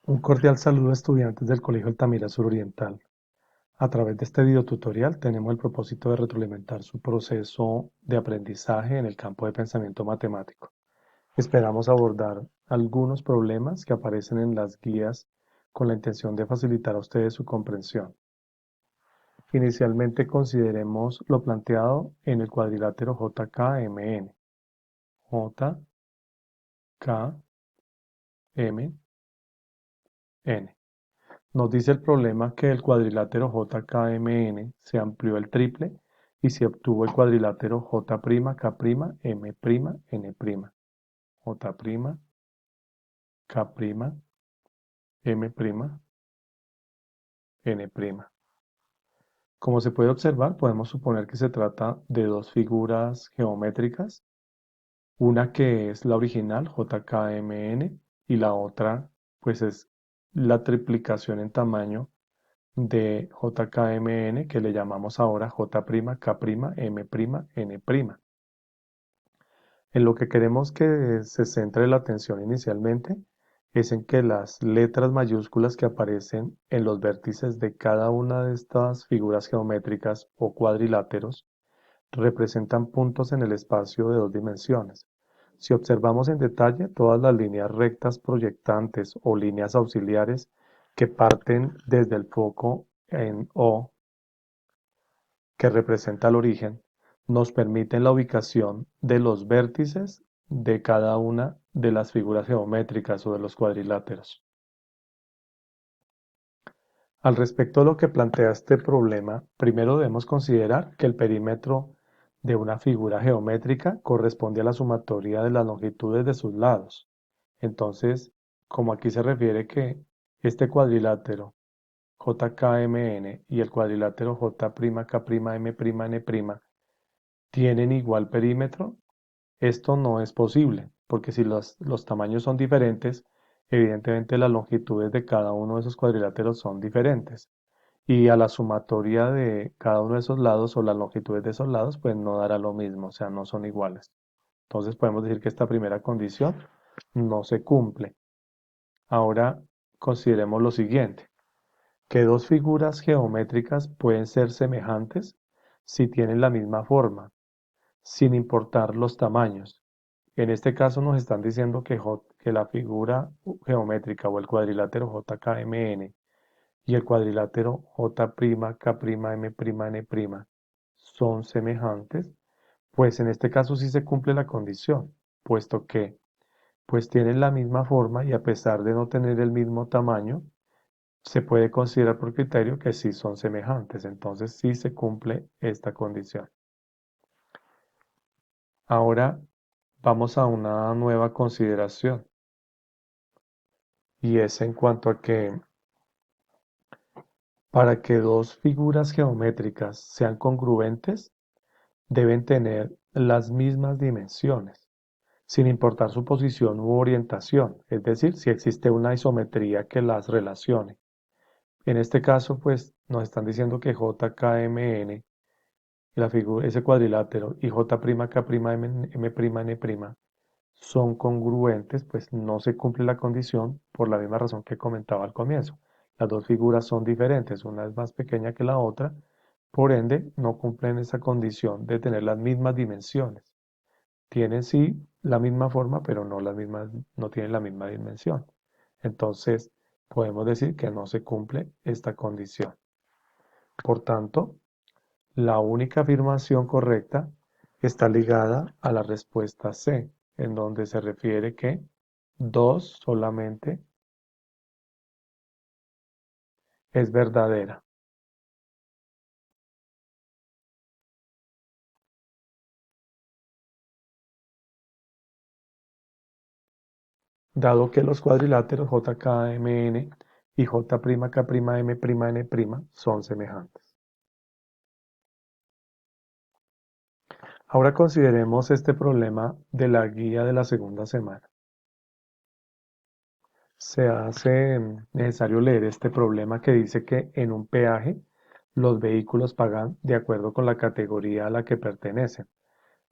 Un cordial saludo a estudiantes del Colegio Altamira Suroriental. A través de este videotutorial tenemos el propósito de retroalimentar su proceso de aprendizaje en el campo de pensamiento matemático. Esperamos abordar algunos problemas que aparecen en las guías con la intención de facilitar a ustedes su comprensión. Inicialmente consideremos lo planteado en el cuadrilátero JKMN. JKMN. Nos dice el problema que el cuadrilátero JKMN se amplió el triple y se obtuvo el cuadrilátero J'K'M', N', J'K'M', N'. Como se puede observar, podemos suponer que se trata de dos figuras geométricas, una que es la original JKMN y la otra pues es la triplicación en tamaño de JKMN que le llamamos ahora J'K'M', N'. En lo que queremos que se centre la atención inicialmente es en que las letras mayúsculas que aparecen en los vértices de cada una de estas figuras geométricas o cuadriláteros representan puntos en el espacio de dos dimensiones. Si observamos en detalle todas las líneas rectas proyectantes o líneas auxiliares que parten desde el foco en O, que representa el origen, nos permiten la ubicación de los vértices de cada una de las figuras geométricas o de los cuadriláteros. Al respecto de lo que plantea este problema, primero debemos considerar que el perímetro de una figura geométrica corresponde a la sumatoria de las longitudes de sus lados. Entonces, como aquí se refiere que este cuadrilátero JKMN y el cuadrilátero J'K'M', tienen igual perímetro, esto no es posible, porque si los tamaños son diferentes, evidentemente las longitudes de cada uno de esos cuadriláteros son diferentes. Y a la sumatoria de cada uno de esos lados o las longitudes de esos lados, pues no dará lo mismo, o sea, no son iguales. Entonces podemos decir que esta primera condición no se cumple. Ahora consideremos lo siguiente, que dos figuras geométricas pueden ser semejantes si tienen la misma forma, sin importar los tamaños. En este caso nos están diciendo que la figura geométrica o el cuadrilátero JKMN y el cuadrilátero J'K'M', son semejantes, pues en este caso sí se cumple la condición, puesto que pues tienen la misma forma y a pesar de no tener el mismo tamaño, se puede considerar por criterio que sí son semejantes, entonces sí se cumple esta condición. Ahora vamos a una nueva consideración y es en cuanto a que para que dos figuras geométricas sean congruentes, deben tener las mismas dimensiones, sin importar su posición u orientación, es decir, si existe una isometría que las relacione. En este caso, pues nos están diciendo que JKMN, la figura, ese cuadrilátero, y J'K'M', son congruentes, pues no se cumple la condición por la misma razón que comentaba al comienzo. Las dos figuras son diferentes, una es más pequeña que la otra, por ende no cumplen esa condición de tener las mismas dimensiones. Tienen sí la misma forma, pero no las mismas, no tienen la misma dimensión. Entonces, podemos decir que no se cumple esta condición. Por tanto, la única afirmación correcta está ligada a la respuesta C, en donde se refiere que 2 solamente es verdadera. Dado que los cuadriláteros JKMN y J'K'M', son semejantes. Ahora consideremos este problema de la guía de la segunda semana. Se hace necesario leer este problema que dice que en un peaje los vehículos pagan de acuerdo con la categoría a la que pertenecen.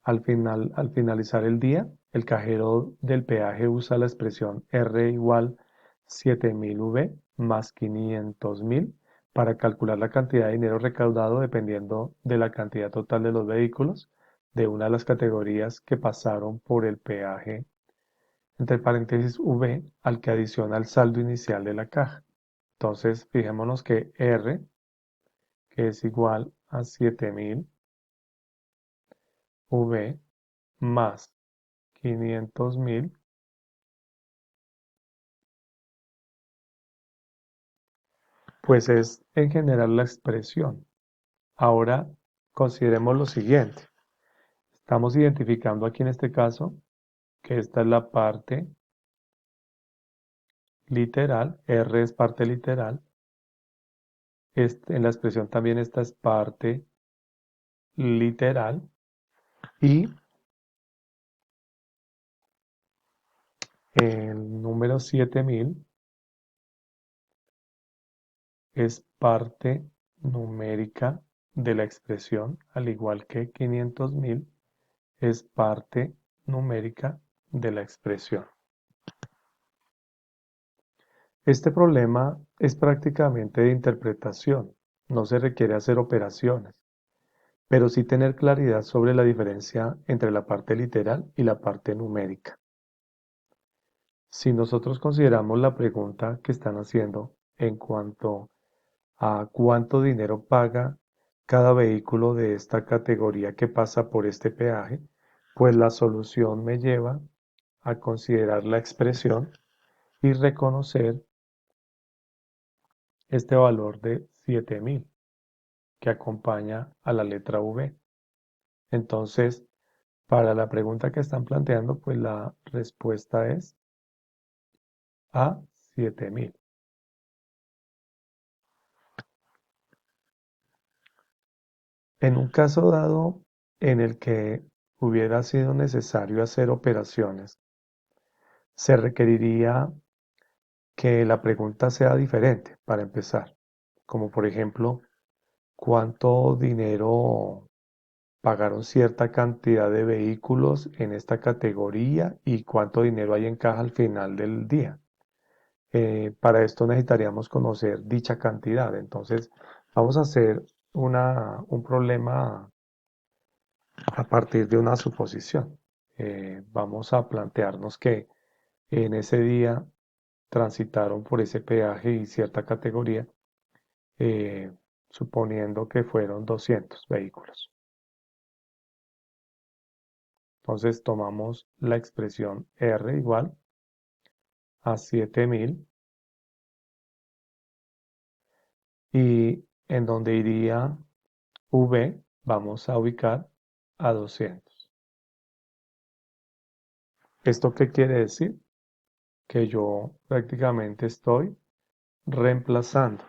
Al finalizar el día, el cajero del peaje usa la expresión R igual 7000 V más 500.000 para calcular la cantidad de dinero recaudado dependiendo de la cantidad total de los vehículos de una de las categorías que pasaron por el peaje, entre paréntesis V, al que adiciona el saldo inicial de la caja. Entonces, fijémonos que R, que es igual a 7000 V más 500.000, pues es en general la expresión. Ahora consideremos lo siguiente. Estamos identificando aquí en este caso que esta es la parte literal, R es parte literal, en la expresión también esta es parte literal y el número 7000 es parte numérica de la expresión, al igual que 500.000 es parte numérica de la expresión. Este problema es prácticamente de interpretación, no se requiere hacer operaciones, pero sí tener claridad sobre la diferencia entre la parte literal y la parte numérica. Si nosotros consideramos la pregunta que están haciendo en cuanto a cuánto dinero paga cada vehículo de esta categoría que pasa por este peaje, pues la solución me lleva a considerar la expresión y reconocer este valor de 7000 que acompaña a la letra V. Entonces, para la pregunta que están planteando, pues la respuesta es A, 7000. En un caso dado en el que hubiera sido necesario hacer operaciones, se requeriría que la pregunta sea diferente para empezar, como por ejemplo, ¿cuánto dinero pagaron cierta cantidad de vehículos en esta categoría y cuánto dinero hay en caja al final del día? Para esto necesitaríamos conocer dicha cantidad. Entonces, vamos a hacer un problema a partir de una suposición. Vamos a plantearnos que en ese día transitaron por ese peaje y cierta categoría, eh, suponiendo que fueron 200 vehículos. Entonces tomamos la expresión R igual a 7000 y en donde iría V vamos a ubicar a 200. ¿Esto qué quiere decir? Que yo prácticamente estoy reemplazando.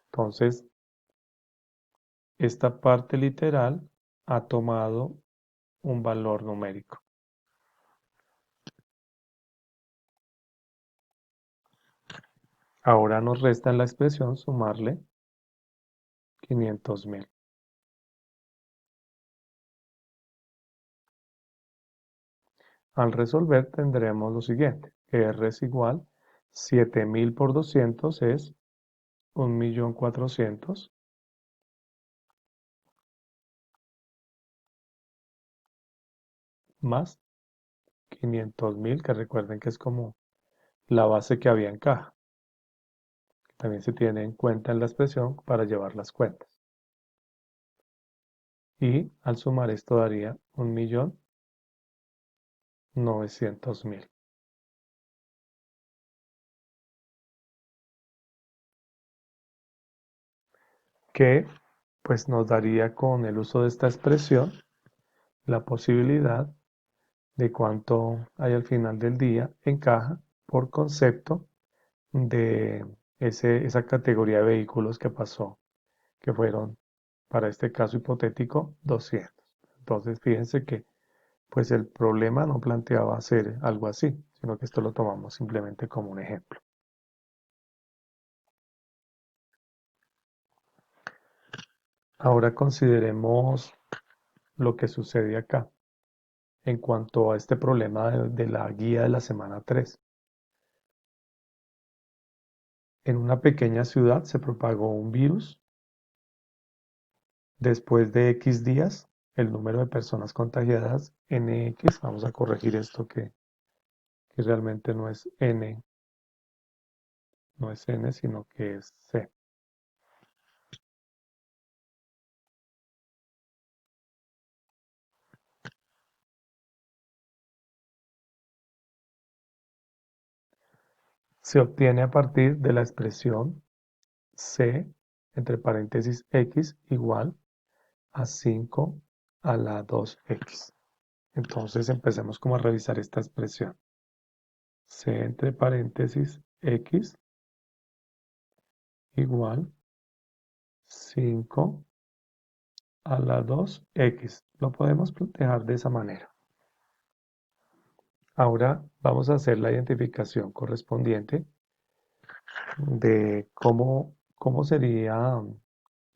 Entonces, esta parte literal ha tomado un valor numérico. Ahora nos resta en la expresión sumarle 500.000. Al resolver tendremos lo siguiente. R es igual 7000 por 200 es 1.400.000 más 500.000, que recuerden que es como la base que había en caja. También se tiene en cuenta en la expresión para llevar las cuentas. Y al sumar esto daría 1.900.000. Que pues nos daría con el uso de esta expresión la posibilidad de cuánto hay al final del día en caja por concepto de esa categoría de vehículos que pasó, que fueron, para este caso hipotético, 200. Entonces, fíjense que pues el problema no planteaba hacer algo así, sino que esto lo tomamos simplemente como un ejemplo. Ahora consideremos lo que sucede acá en cuanto a este problema de la guía de la semana 3. En una pequeña ciudad se propagó un virus. Después de X días, el número de personas contagiadas NX, vamos a corregir esto que realmente no es N, no es N, sino que es C. Se obtiene a partir de la expresión C entre paréntesis X igual a 5 a la 2X. Entonces empecemos como a revisar esta expresión. C entre paréntesis X igual 5 a la 2X. Lo podemos dejar de esa manera. Ahora vamos a hacer la identificación correspondiente de cómo sería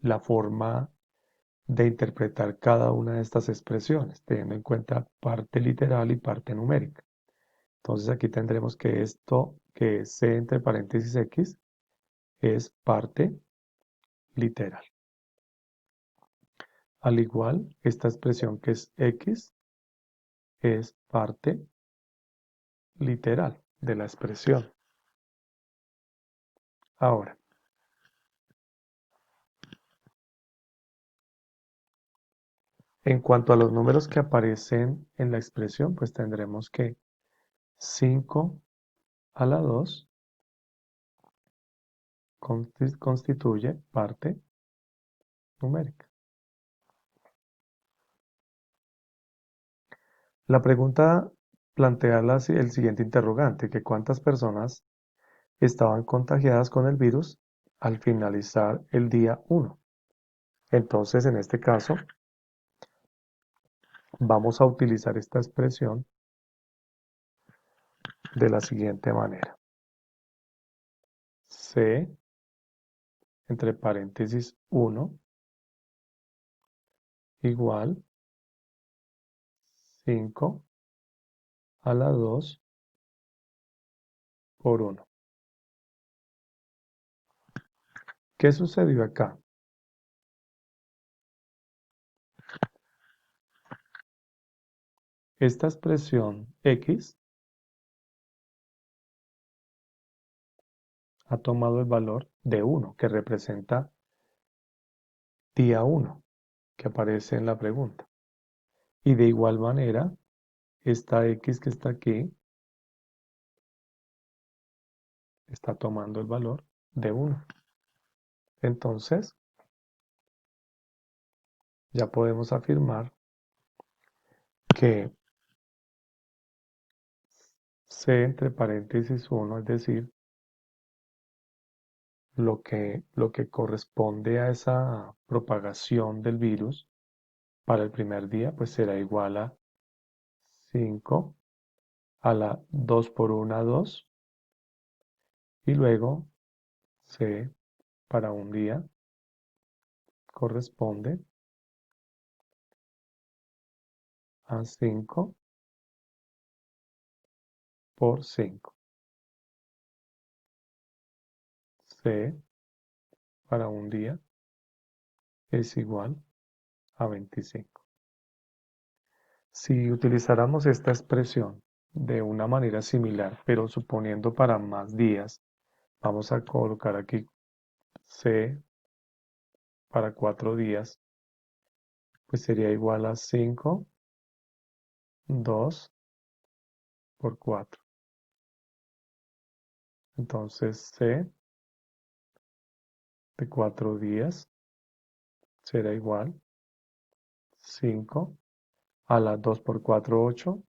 la forma de interpretar cada una de estas expresiones, teniendo en cuenta parte literal y parte numérica. Entonces aquí tendremos que esto, que es C entre paréntesis X, es parte literal. Al igual, esta expresión que es X es parte literal de la expresión. Ahora, en cuanto a los números que aparecen en la expresión, pues tendremos que 5 a la 2 constituye parte numérica. La pregunta plantea el siguiente interrogante, que cuántas personas estaban contagiadas con el virus al finalizar el día 1. Entonces, en este caso, vamos a utilizar esta expresión de la siguiente manera. C entre paréntesis 1 igual 5 a la 2 por 1. ¿Qué sucedió acá? Esta expresión X ha tomado el valor de 1, que representa día 1, que aparece en la pregunta. Y de igual manera, esta X que está aquí está tomando el valor de 1. Entonces, ya podemos afirmar que C entre paréntesis 1, es decir, lo que corresponde a esa propagación del virus para el primer día, pues será igual a 5 a la 2 por 1, 2, y luego C para un día corresponde a 5 por 5. C para un día es igual a 25. Si utilizáramos esta expresión de una manera similar, pero suponiendo para más días, vamos a colocar aquí C para 4 días, pues sería igual a 5, 2 por 4. Entonces C de 4 días será igual 5 a la 2 por 4, 8.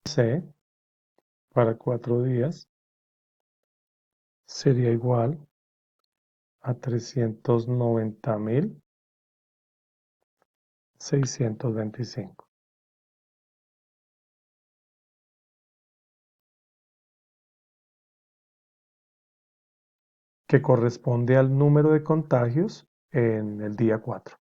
C para 4 días sería igual a 390.625, que corresponde al número de contagios en el día 4.